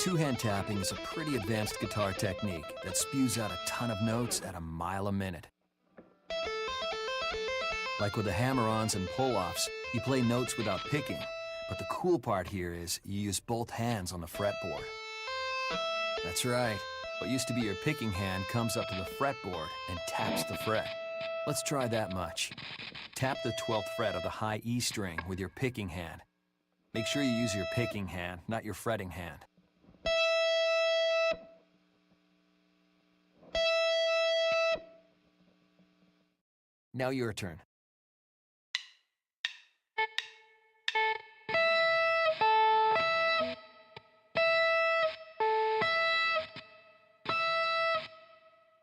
Two-hand tapping is a pretty advanced guitar technique that spews out a ton of notes at a mile a minute. Like with the hammer-ons and pull-offs, you play notes without picking, but the cool part here is you use both hands on the fretboard. That's right. What used to be your picking hand comes up to the fretboard and taps the fret. Let's try that much. Tap the 12th fret of the high E string with your picking hand. Make sure you use your picking hand, not your fretting hand. Now your turn.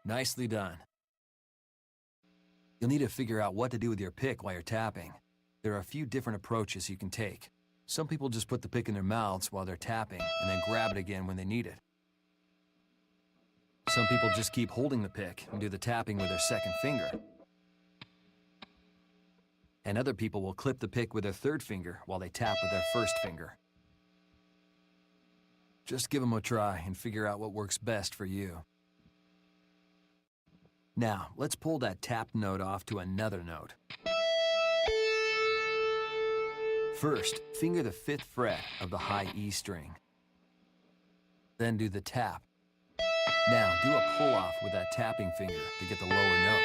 Nicely done. You'll need to figure out what to do with your pick while you're tapping. There are a few different approaches you can take. Some people just put the pick in their mouths while they're tapping and then grab it again when they need it. Some people just keep holding the pick and do the tapping with their second finger. And other people will clip the pick with their third finger while they tap with their first finger. Just give them a try and figure out what works best for you. Now, let's pull that tapped note off to another note. First, finger the 5th fret of the high E string. Then do the tap. Now, do a pull-off with that tapping finger to get the lower note.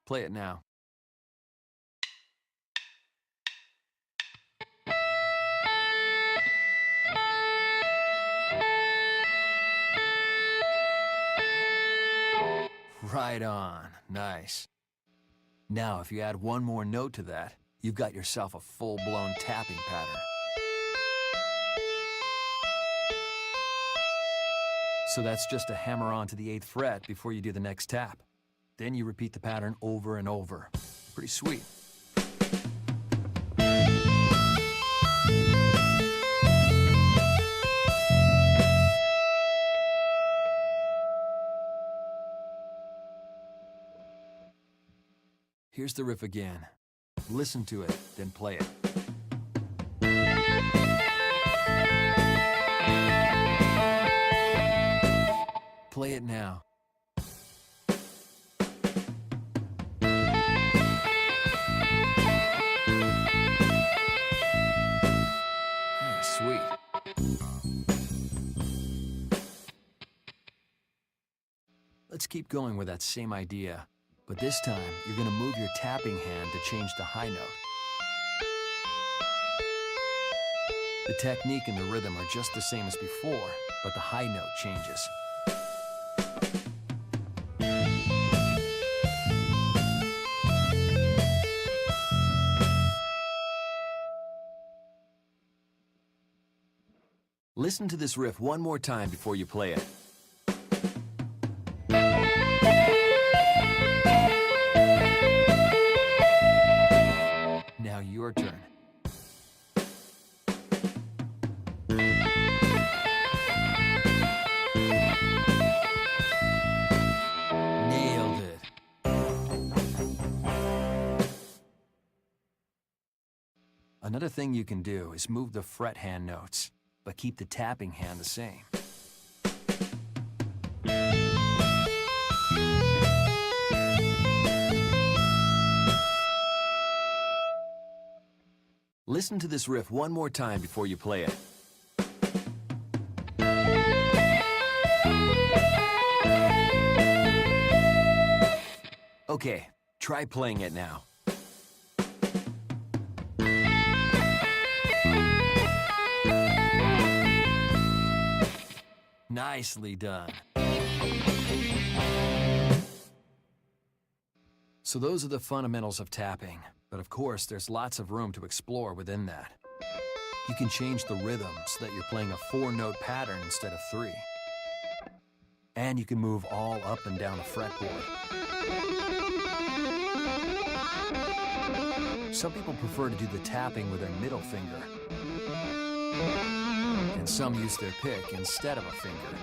Play it now. Right on. Nice. Now, if you add one more note to that, you've got yourself a full-blown tapping pattern. So that's just a hammer on to the 8th fret before you do the next tap. Then you repeat the pattern over and over. Pretty sweet. Here's the riff again. Listen to it, then play it. Play it now. Sweet. Let's keep going with that same idea. But this time, you're going to move your tapping hand to change the high note. The technique and the rhythm are just the same as before, but the high note changes. Listen to this riff one more time before you play it. Now your turn. Nailed it. Another thing you can do is move the fret hand notes, but keep the tapping hand the same. Listen to this riff one more time before you play it. Okay, try playing it now. Nicely done. So those are the fundamentals of tapping, but of course there's lots of room to explore within that. You can change the rhythm so that you're playing a 4-note pattern instead of 3. And you can move all up and down the fretboard. Some people prefer to do the tapping with their middle finger. And some use their pick instead of a finger.